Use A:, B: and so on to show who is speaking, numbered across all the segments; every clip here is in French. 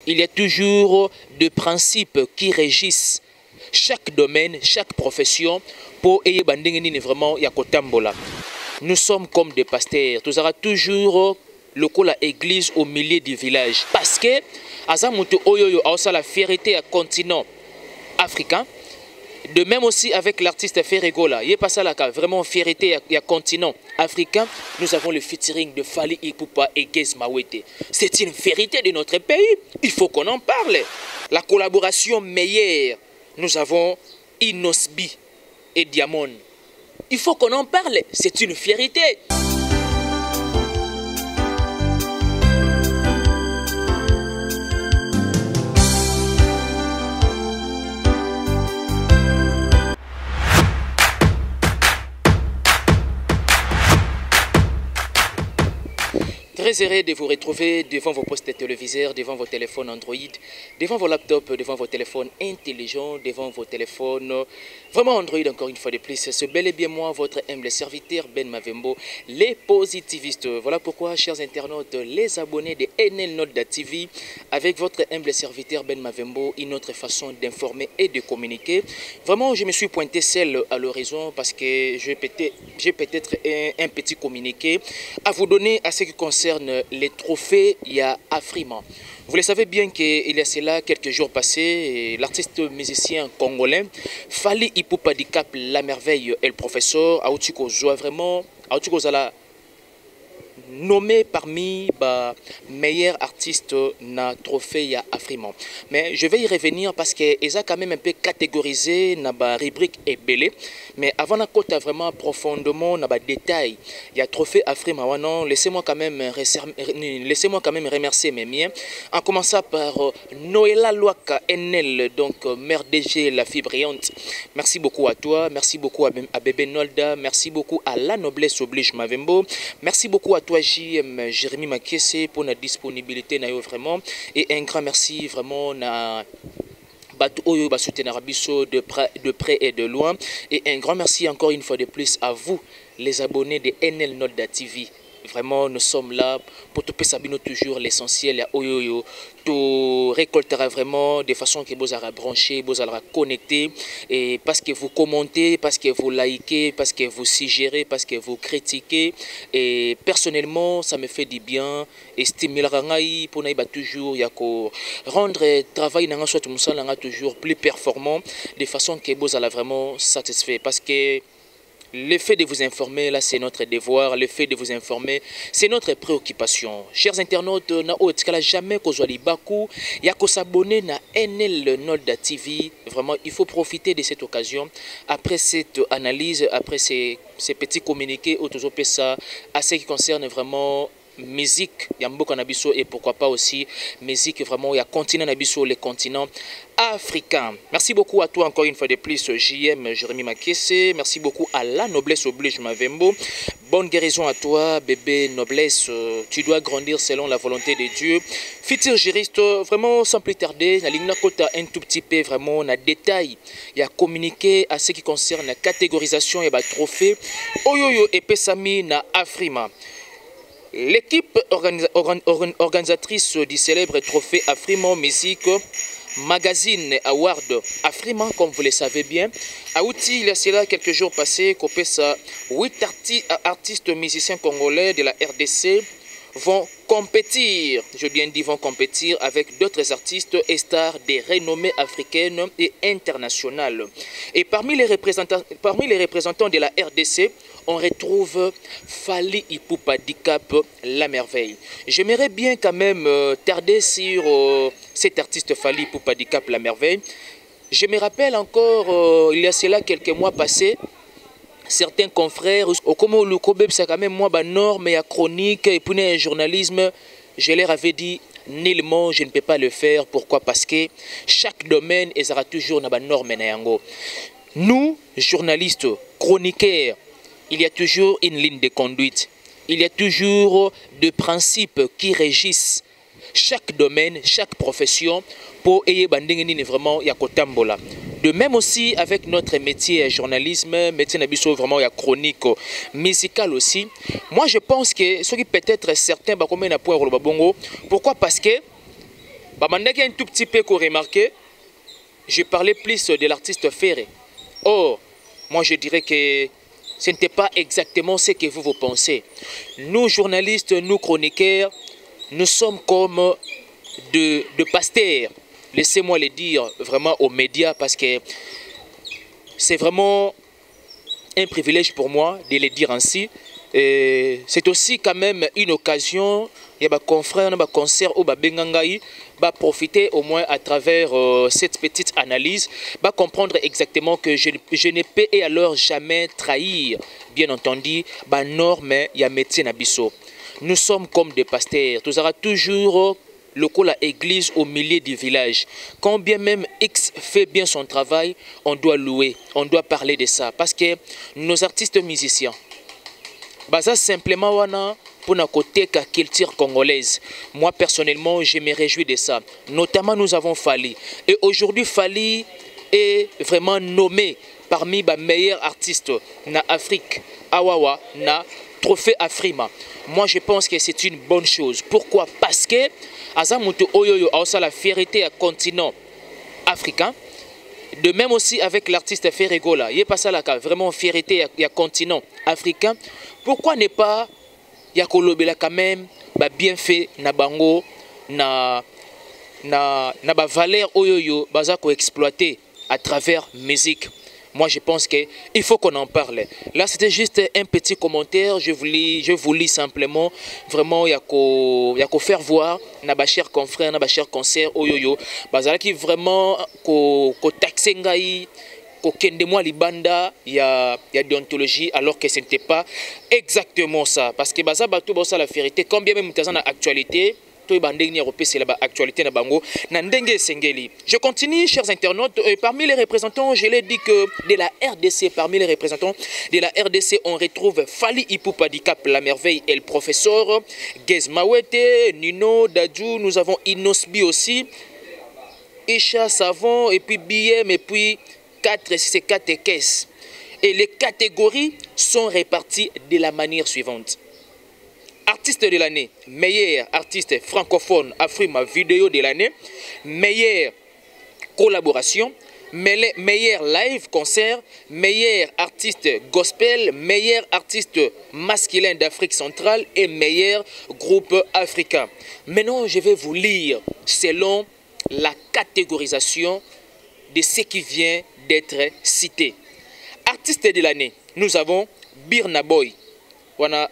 A: Il y a toujours des principes qui régissent chaque domaine, chaque profession pour aider vraiment yakotambola. Nous sommes comme des pasteurs. Nous aurons toujours le coup la église au milieu du village. Parce que azamuto oyoyo a la fierté à continent africain. De même aussi avec l'artiste Ferregola, il est passé là vraiment fierté à continent africain. Nous avons le featuring de Fally Ipupa et Gez Mawete. C'est une fierté de notre pays. Il faut qu'on en parle. La collaboration meilleure. Nous avons Inosbi et Diamond. Il faut qu'on en parle. C'est une fierté. Très heureux de vous retrouver devant vos postes téléviseurs, devant vos téléphones Android, devant vos laptops, devant vos téléphones intelligents, devant vos téléphones vraiment Android encore une fois de plus. C'est bel et bien moi, votre humble serviteur Ben Mavembo, les positivistes. Voilà pourquoi, chers internautes, les abonnés de NL Nolda TV, avec votre humble serviteur Ben Mavembo, une autre façon d'informer et de communiquer. Vraiment, je me suis pointé seul à l'horizon parce que j'ai peut-être un petit communiqué à vous donner à ce qui concerne les trophées, il y a Afrima. Vous le savez bien qu'il y a cela quelques jours passés, l'artiste musicien congolais Fally Ipupa du Cap La Merveille et le professeur Aoutiko Zoa vraiment Aoutiko Zala nommé parmi les meilleurs artistes na trophée à Afrima. Mais je vais y revenir parce que ils ont quand même un peu catégorisé na ba rubrique et belé. Mais avant de côté vraiment profondément na ba détail, il y a trophée Afrima. Non, laissez-moi quand même remercier mes miens. En commençant par Noëlla Loaka NL, donc mère DG la fille brillante. Merci beaucoup à toi, merci beaucoup à Bébé Nolda, merci beaucoup à La Noblesse Oblige Mavembo, merci beaucoup à toi JM Jérémy Makese pour la disponibilité vraiment et un grand merci vraiment na Oyo soutenir de près et de loin et un grand merci encore une fois de plus à vous les abonnés de NL Nolda TV. Vraiment, nous sommes là pour te sabino toujours l'essentiel. Oyoyo, tu récolteras vraiment de façon que vous allez brancher, vous allez connecter. Et parce que vous commentez, parce que vous likez, parce que vous suggérez, parce que vous critiquez. Et personnellement, ça me fait du bien. Et stimuler pour toujours rendre le travail toujours plus performant de façon que vous allez vraiment satisfait. Parce que le fait de vous informer, là, c'est notre devoir. Le fait de vous informer, c'est notre préoccupation. Chers internautes, jamais il y a qu'à s'abonner à NL Nolda TV. Vraiment, il faut profiter de cette occasion. Après cette analyse, après ces petits communiqués, à ce qui concerne vraiment musique, Yambo Nabiso et pourquoi pas aussi musique vraiment, il y a continent Nabiso, les continents africains. Merci beaucoup à toi encore une fois de plus, JM Jérémy Makese. Merci beaucoup à La Noblesse Oblige Mavembo. Bonne guérison à toi, bébé Noblesse. Tu dois grandir selon la volonté de Dieu. Futur juriste, vraiment sans plus tarder, la ligne un tout petit peu vraiment na détail. Il y a communiqué à ce qui concerne la catégorisation et le trophée. Oyoyo et Pesami na Afrima. L'équipe organisatrice du célèbre trophée Afrima Musique Magazine Award Afrima, comme vous le savez bien, a outil il y a cela quelques jours passés, qu'opessa 8 artistes musiciens congolais de la RDC vont compétir, je bien dit vont compétir avec d'autres artistes et stars des renommées africaines et internationales. Et parmi les représentants de la RDC, on retrouve Fally Ipupa du Cap La Merveille. J'aimerais bien quand même tarder sur cet artiste Fally Ipupa du Cap La Merveille. Je me rappelle encore, il y a cela quelques mois passés, certains confrères, comme le Kobe, c'est quand même moi, norme et chronique, et puis un journalisme, je leur avais dit, nullement, je ne peux pas le faire. Pourquoi? Parce que chaque domaine, il sera toujours une norme. Nous, journalistes, chroniqueurs, il y a toujours une ligne de conduite. Il y a toujours des principes qui régissent chaque domaine, chaque profession pour aider vraiment yakotambola. De même aussi avec notre métier journalisme, métier nabiso vraiment il y a chronique musical aussi. Moi je pense que ce qui peut-être certains bah combien point bongo. Pourquoi? Parce que Bamandaki un tout petit peu qu'on remarquait, je parlais plus de l'artiste Ferré. Or, moi je dirais que ce n'était pas exactement ce que vous pensez. Nous journalistes, nous chroniqueurs, nous sommes comme de pasteurs. Laissez-moi le dire vraiment aux médias parce que c'est vraiment un privilège pour moi de le dire ainsi. C'est aussi quand même une occasion, il y a des confrères, des concerts au Bengangaï, profiter au moins à travers cette petite analyse, comprendre exactement que je ne peux et alors jamais trahir, bien entendu, norme, il y a médecin abisso. Nous sommes comme des pasteurs, nous aurons toujours le coup la église au milieu du village. Quand bien même X fait bien son travail, on doit louer, on doit parler de ça. Parce que nos artistes musiciens, ça simplement wana pour notre côté la culture congolaise. Moi personnellement, je me réjouis de ça. Notamment nous avons Fally. Et aujourd'hui Fally est vraiment nommé parmi les meilleurs artistes na Afrique. Awawa na Trophée Afrima. Moi je pense que c'est une bonne chose. Pourquoi? Parce que Azamutu Oyoyo a la fierté à continent africain. De même aussi avec l'artiste Ferregola. Il est passé là vraiment fierté à continent africain. Pourquoi ne pas Yakolobela quand même bien fait na bango na valeur Oyoyo bazako exploiter à travers musique. Moi, je pense qu'il faut qu'on en parle. Là, c'était juste un petit commentaire. Je vous lis simplement. Vraiment, il y a qu'à faire voir, nos chers confrères, nos chers concerts, oyoyo. Bazala qui vraiment, qu'au taxengaï, qu'au kendemoi libanda, il y a déontologie, alors que ce n'était pas exactement ça. Parce que baza batou bossa la vérité, quand bien même dans l'actualité. Je continue, chers internautes. Parmi les représentants, je l'ai dit que de la RDC, parmi les représentants de la RDC, on retrouve Fally Ipupa du Cap La Merveille et le professeur Gez Mawete, Nino, Dadju, nous avons Inosbi aussi, Isha Savon, et puis BM, et puis 4 caisses. Et les catégories sont réparties de la manière suivante. Artiste de l'année, meilleur artiste francophone Afrima vidéo de l'année, meilleure collaboration, meilleur live concert, meilleur artiste gospel, meilleur artiste masculin d'Afrique centrale et meilleur groupe africain. Maintenant, je vais vous lire selon la catégorisation de ce qui vient d'être cité. Artiste de l'année, nous avons Burna Boy. Wana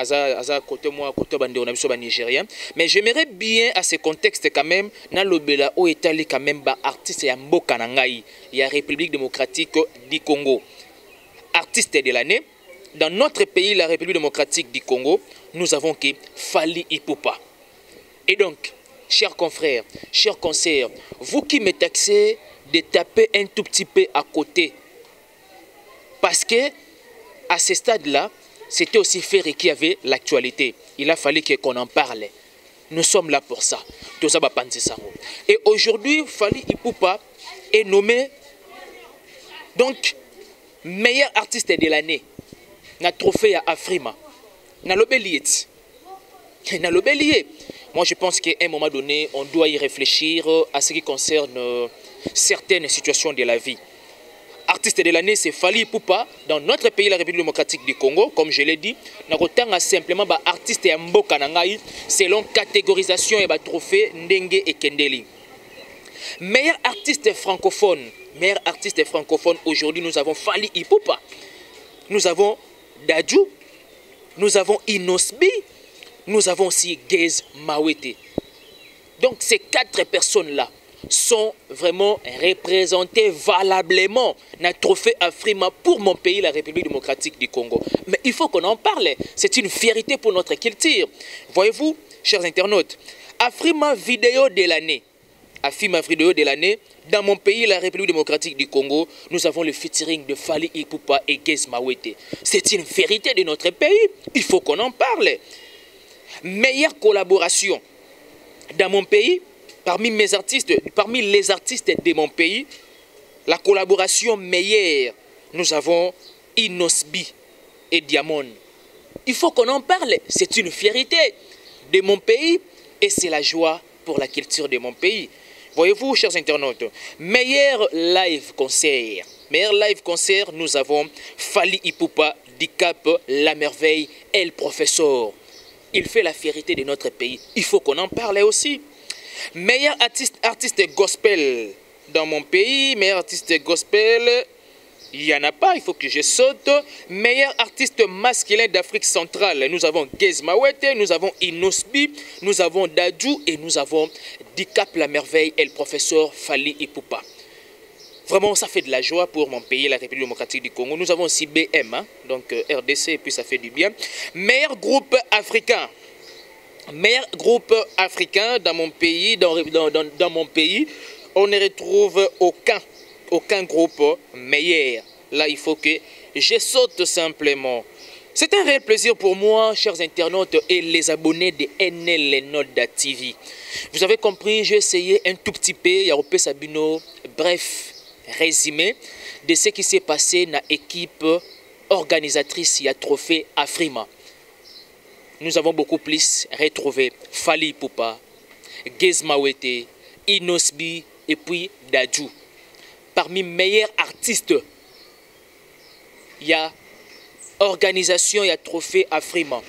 A: Aza côté moi côté bandé on a vu nigérien, mais j'aimerais bien à ce contexte quand même na lobela o etali quand même ba artiste ya mboka na ngai ya République démocratique du Congo. Artiste de l'année dans notre pays, la République démocratique du Congo, nous avons qui Fally Ipupa. Et donc, chers confrères, chers consoeurs, vous qui me taxez de taper un tout petit peu à côté, parce que à ce stade-là, c'était aussi Ferré qui avait l'actualité. Il a fallu qu'on en parle. Nous sommes là pour ça. Et aujourd'hui, Fally Ipupa est nommé donc meilleur artiste de l'année. Na trophée à Afrima. Na lobelier. Na lobelier. Moi, je pense qu'à un moment donné, on doit y réfléchir à ce qui concerne certaines situations de la vie. Artiste de l'année, c'est Fally Ipupa. Dans notre pays, la République démocratique du Congo, comme je l'ai dit, nous avons simplement artiste et mboka nangai selon catégorisation et trophée Ndenge et Kendeli. Meilleur artiste francophone aujourd'hui, nous avons Fally Ipupa. Nous avons Dadju, nous avons Inosbi, nous avons aussi Gez Mawete. Donc ces 4 personnes-là sont vraiment représentées valablement dans le trophée Afrima pour mon pays, la République démocratique du Congo. Mais il faut qu'on en parle. C'est une fierté pour notre culture. Voyez-vous, chers internautes, Afrima vidéo de l'année. Afrima vidéo de l'année. Dans mon pays, la République démocratique du Congo, nous avons le featuring de Fally Ipupa et Gez Mawete. C'est une fierté de notre pays. Il faut qu'on en parle. Meilleure collaboration. Dans mon pays, parmi les artistes de mon pays, la collaboration meilleure, nous avons Inosbi et Diamond. Il faut qu'on en parle. C'est une fierté de mon pays et c'est la joie pour la culture de mon pays. Voyez-vous, chers internautes, meilleur live concert. Meilleur live concert, nous avons Fally Ipupa, Dicap, La Merveille et le Professeur. Il fait la fierté de notre pays. Il faut qu'on en parle aussi. Meilleur artiste gospel dans mon pays, meilleur artiste gospel, il n'y en a pas, il faut que je saute. Meilleur artiste masculin d'Afrique centrale, nous avons Gez Mawete, nous avons Inosbi, nous avons Dadju et nous avons Dicap La Merveille et le Professeur Fally Ipupa. Vraiment, ça fait de la joie pour mon pays, la République démocratique du Congo. Nous avons aussi BM, hein, donc RDC, et puis ça fait du bien. Meilleur groupe africain. Meilleur groupe africain dans mon pays, dans mon pays, on ne retrouve aucun groupe meilleur. Là, il faut que je saute simplement. C'est un réel plaisir pour moi, chers internautes et les abonnés de NL Nolda TV. Vous avez compris, j'ai essayé un tout petit peu, Yaropé Sabino, bref, résumé de ce qui s'est passé dans l'équipe organisatrice du trophée Afrima. Nous avons beaucoup plus retrouvé Fally Ipupa, Gez Mawete, Inosbi et puis Dadju. Parmi les meilleurs artistes, il y a organisation, il y a trophée Afrima.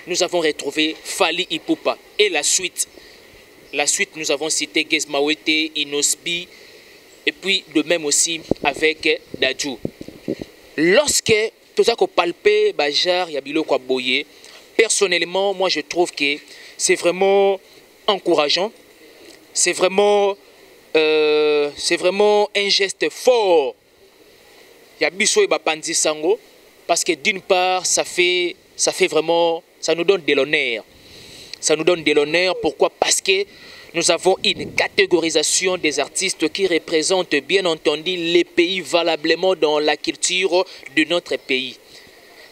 A: Nous avons retrouvé Fally Ipupa. Et la suite, nous avons cité Gez Mawete, Inosbi, et puis de même aussi avec Dadju. Lorsque tout ça qu'on palpé, Bajar, Yabilo Kwaboye, personnellement, moi je trouve que c'est vraiment encourageant. C'est vraiment un geste fort. Yabiso et Bapandi Sango, parce que d'une part, ça nous donne de l'honneur. Ça nous donne de l'honneur. Pourquoi? Parce que nous avons une catégorisation des artistes qui représentent bien entendu les pays valablement dans la culture de notre pays.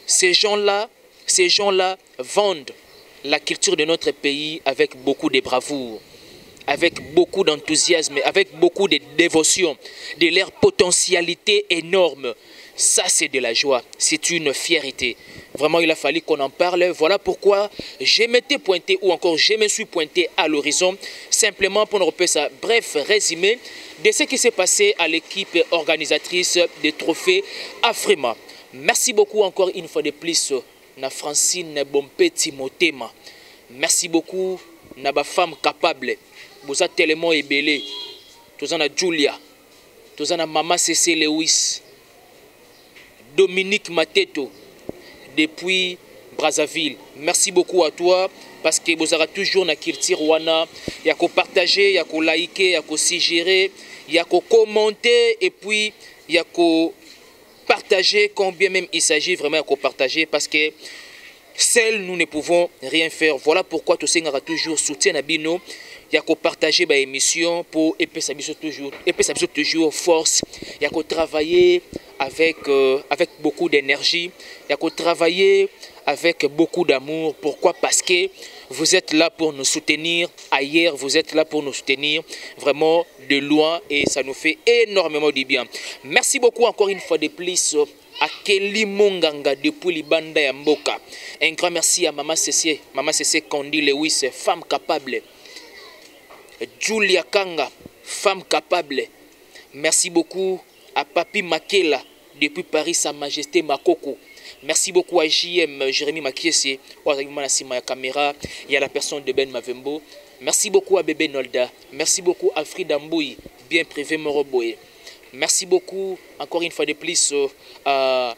A: Ces gens-là vendent la culture de notre pays avec beaucoup de bravoure, avec beaucoup d'enthousiasme, avec beaucoup de dévotion, de leur potentialité énorme. Ça, c'est de la joie, c'est une fierté. Vraiment, il a fallu qu'on en parle. Voilà pourquoi je m'étais pointé, ou encore je me suis pointé à l'horizon, simplement pour nous repérer ça. Bref, résumé de ce qui s'est passé à l'équipe organisatrice des trophées Afrima. Merci beaucoup encore une fois de plus na Francine Bompeti Motema. Merci beaucoup na ba femme capable. Vous êtes tellement ébélé. Tous en a Julia, tous en a Maman Cécile Lewis, Dominique Mateto, depuis Brazzaville. Merci beaucoup à toi parce que vous aurez toujours na culture wana. Il y a qu'à partager, il y a qu'à liker, il y a qu'à suggérer, il y a qu'à commenter et puis il y a qu'à partager combien même il s'agit vraiment de partager parce que seuls nous ne pouvons rien faire. Voilà pourquoi tout ça toujours soutien à Bino. Il y a qu'à partager ma émission pour épaissir toujours force. Il y a qu'à travailler avec beaucoup d'énergie. Il y a qu'à travailler avec beaucoup d'amour. Pourquoi? Parce que vous êtes là pour nous soutenir. Ailleurs, vous êtes là pour nous soutenir vraiment de loin et ça nous fait énormément du bien. Merci beaucoup encore une fois de plus à Kelly Monganga depuis Libanda ya Mboka. Un grand merci à Maman Cécile Kondi Lewis, femme capable. Julia Kanga, femme capable. Merci beaucoup à Papi Makela depuis Paris, Sa Majesté Makoko. Merci beaucoup à JM Jérémy Makiesi, à caméra. Il y a la personne de Ben Mavembo. Merci beaucoup à Bébé Nolda. Merci beaucoup à Frida Mbouy, bien privé Moroboye. Merci beaucoup encore une fois de plus à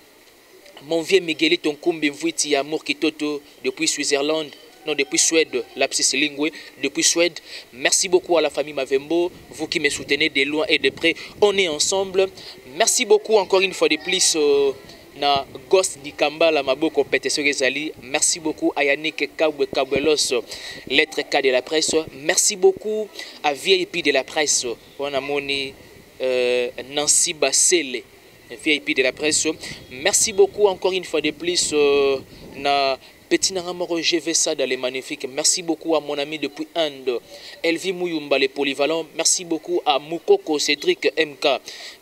A: mon vieux Miguelito Nkumbi Mvouiti Amour Kitoto depuis Switzerland. Non, depuis Suède, lapsus lingue, depuis Suède. Merci beaucoup à la famille Mavembo, vous qui me soutenez de loin et de près. On est ensemble. Merci beaucoup encore une fois de plus na Ghost Dikamba la Maboko Pétesso Gezali. Merci beaucoup à Yannick Kabwelos, lettre K de la presse. Merci beaucoup à VIP de la presse. On a moni Nancy Bassele, VIP de la presse. Merci beaucoup encore une fois de plus na Petit Naramoro, je vais ça dans les magnifiques. Merci beaucoup à mon ami depuis Inde, Elvi Mouyumba, les polyvalents. Merci beaucoup à Moukoko, Cédric MK.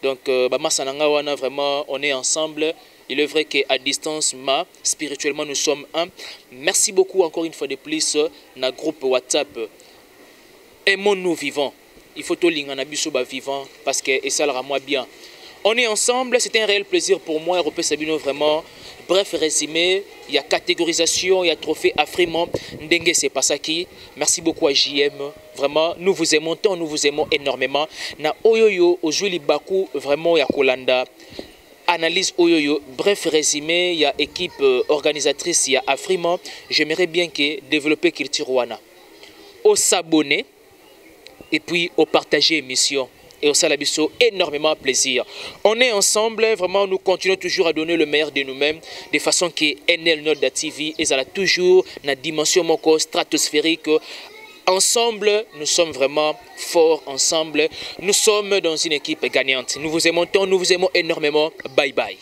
A: Donc, Bamasanangawana, vraiment, on est ensemble. Il est vrai qu'à distance, spirituellement, nous sommes un. Merci beaucoup encore une fois de plus, dans le groupe WhatsApp. aimons nous vivants. Il faut tout l'inganabiso vivant parce que ça le moi bien. On est ensemble, c'était un réel plaisir pour moi, Europé Sabino vraiment. Bref, résumé, il y a catégorisation, il y a trophée Afrima, Ndengue c'est pas ça qui. Merci beaucoup à JM, vraiment, nous vous aimons tant, nous vous aimons énormément. Na Oyoyo, Ojuli Baku, vraiment, il y a Kolanda. Analyse Oyoyo, bref résumé, il y a équipe organisatrice, il y a Afrima. J'aimerais bien que développer culture wana. Au s'abonner et puis au partager l'émission. Et au Salabiso, énormément plaisir. On est ensemble, vraiment, nous continuons toujours à donner le meilleur de nous-mêmes, de façon que NL Nord TV est toujours dans la dimension stratosphérique. Ensemble, nous sommes vraiment forts, ensemble, nous sommes dans une équipe gagnante. Nous vous aimons tant, nous vous aimons énormément. Bye bye.